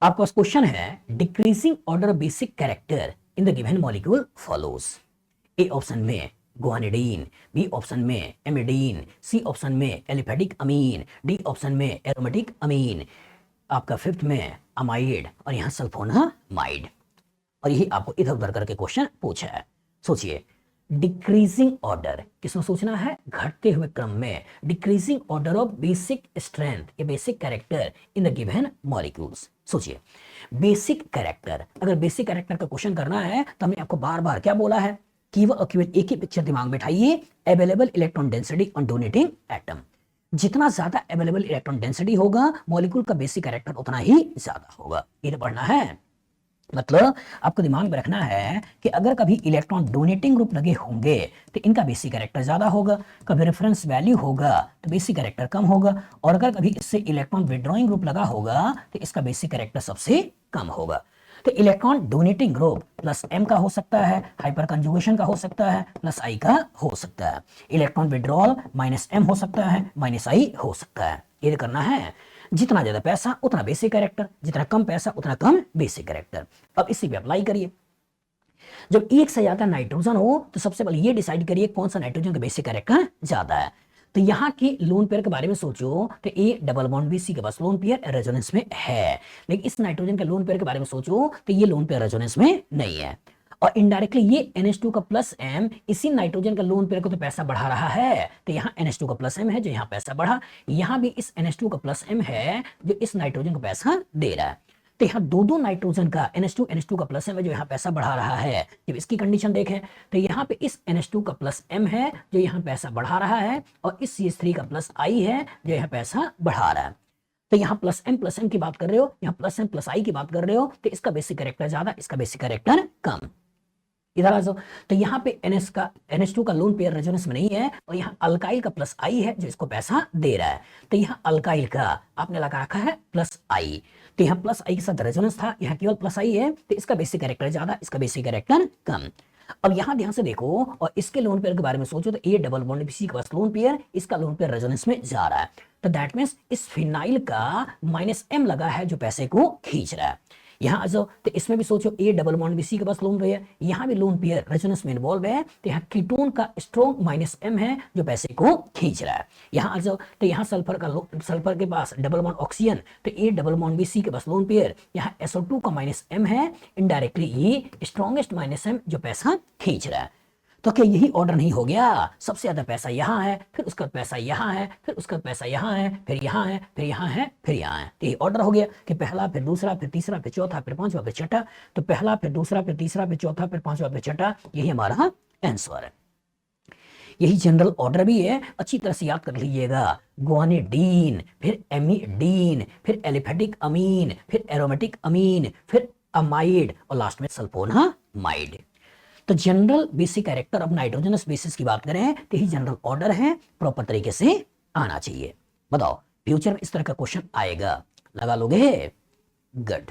आपके पास क्वेश्चन है decreasing order basic character in the given molecule follows. A option में guanidine, B option में amidine, C option में aliphatic अमीन, D option में aromatic अमीन, आपका fifth में अमाइड और यहां सल्फोनामाइड। और यही आपको इधर उधर करके क्वेश्चन पूछा है। सोचिए डिक्रीजिंग ऑर्डर किसमें सोचना है, घटते हुए क्रम में, decreasing order of basic strength या basic character in the given molecules. सोचिए बेसिक कैरेक्टर, अगर बेसिक कैरेक्टर का क्वेश्चन करना है तो हमने आपको बार बार क्या बोला है, केवल और केवल एक ही पिक्चर दिमाग में बैठाइए, available electron density on donating atom. जितना ज्यादा अवेलेबल इलेक्ट्रॉन डेंसिटी होगा मॉलिक्यूल का बेसिक कैरेक्टर उतना ही ज्यादा होगा। ये पढ़ना है, मतलब आपको दिमाग में रखना है कि अगर कभी इलेक्ट्रॉन डोनेटिंग ग्रुप लगे होंगे तो इनका बेसिक कैरेक्टर ज्यादा होगा, कभी रेफरेंस वैल्यू होगा तो बेसिक कैरेक्टर कम होगा, और अगर कभी इससे इलेक्ट्रॉन विड्रॉइंग ग्रुप लगा होगा तो इसका बेसिक कैरेक्टर सबसे कम होगा। तो electron donating group plus M का हो सकता है, हाइपर कंजुगेशन का हो सकता है, प्लस आई का हो सकता है। इलेक्ट्रॉन विड्रॉल माइनस एम हो सकता है, माइनस आई हो सकता है। ये करना है, जितना ज्यादा पैसा उतना बेसिक कैरेक्टर, जितना कम पैसा उतना कम बेसिक कैरेक्टर। अब इसी पे अप्लाई करिए। जब एक से ज्यादा नाइट्रोजन हो तो सबसे पहले ये डिसाइड करिए कौन सा नाइट्रोजन का बेसिक कैरेक्टर ज्यादा है। तो यहाँ के लोन पेयर के बारे में सोचो तो A double bond B C के पास लोन पेयर रेजोनेंस में है, लेकिन इस नाइट्रोजन के लोन पेयर के बारे में सोचो तो ये लोन पेयर रेजोनेंस में नहीं है। और इनडायरेक्टली ये NH2 का प्लस एम इसी नाइट्रोजन का लोन पेयर को तो पैसा बढ़ा रहा है, तो यहाँ NH2 का प्लस एम है जो यहाँ पैसा बढ़ा, यहाँ भी इस NH2 का प्लस एम है जो इस नाइट्रोजन को पैसा दे रहा है। तो यहाँ दो नाइट्रोजन का NH2 का प्लस एम है जो यहाँ पैसा बढ़ा रहा है। जब इसकी कंडीशन देखें तो यहाँ पे इस NH2 का प्लस एम है जो यहाँ पैसा बढ़ा रहा है, और इस CH3 का प्लस आई है जो यहाँ पैसा बढ़ा रहा है। तो यहाँ प्लस एम की बात कर रहे हो, यहाँ प्लस एम प्लस आई की बात कर रहे हो, तो इसका बेसिक कैरेक्टर ज्यादा, इसका बेसिक कैरेक्टर कम। इधर आ जाओ, तो यहाँ पे NH2 का लोन पेयर रेजोनेंस में नहीं है, और यहाँ अल्काइल का प्लस आई है जो इसको पैसा दे रहा है। तो यहाँ अल्काइल का आपने लगा रखा है प्लस आई, तो यहाँ प्लस आई के साथ रेजोनेंस था, यहाँ केवल प्लस आई है, तो इसका बेसिक कैरेक्टर ज्यादा, इसका बेसिक कैरेक्टर कम। अब यहाँ ध्यान से देखो और इसके लोन पेयर के बारे में सोचो तो ए डबल बॉन्ड सी के पास लोन पेयर, इसका लोन पेयर रेजोनेंस में जा रहा है, तो दैट मींस इस फिनाइल का माइनस एम लगा है जो पैसे को खींच रहा है। यहाँ आ जाओ तो इसमें भी सोचो A double bond B C के पास लोन पेयर, यहाँ भी लोन पेयर रेजोनेंस में इन्वॉल्व है, तो यहाँ कीटोन का स्ट्रॉन्ग माइनस एम है जो पैसे को खींच रहा है। यहाँ आ जाओ तो यहाँ सल्फर के पास डबल बॉन्ड ऑक्सीजन, तो A double bond B C के पास लोन पेयर, यहाँ SO2 का माइनस एम है, इनडायरेक्टली ये स्ट्रॉन्गेस्ट माइनस एम जो पैसा खींच रहा है। तो क्या यही ऑर्डर नहीं हो गया, सबसे ज्यादा पैसा यहाँ है, फिर उसका पैसा यहाँ है, फिर उसका पैसा यहाँ है, फिर यहाँ है, फिर यहाँ है, फिर यहाँ है। तो ये ऑर्डर हो गया कि पहला फिर दूसरा फिर तीसरा फिर चौथा फिर पांचवा फिर छठा, तो पहला फिर दूसरा फिर तीसरा फिर चौथा फिर पांचवा फिर छठा, यही हमारा आंसर है। यही जनरल ऑर्डर भी है, अच्छी तरह से याद कर लीजिएगा। गुआनिडीन, फिर एमिडीन, फिर एलिफेटिक अमीन, फिर एरोमेटिक अमीन, फिर अमाइड और लास्ट में सल्फोनामाइड। तो general basic character of nitrogenous bases की बात करें तो यही जनरल ऑर्डर है, प्रॉपर तरीके से आना चाहिए। बताओ फ्यूचर में इस तरह का क्वेश्चन आएगा, लगा लोगे? गुड।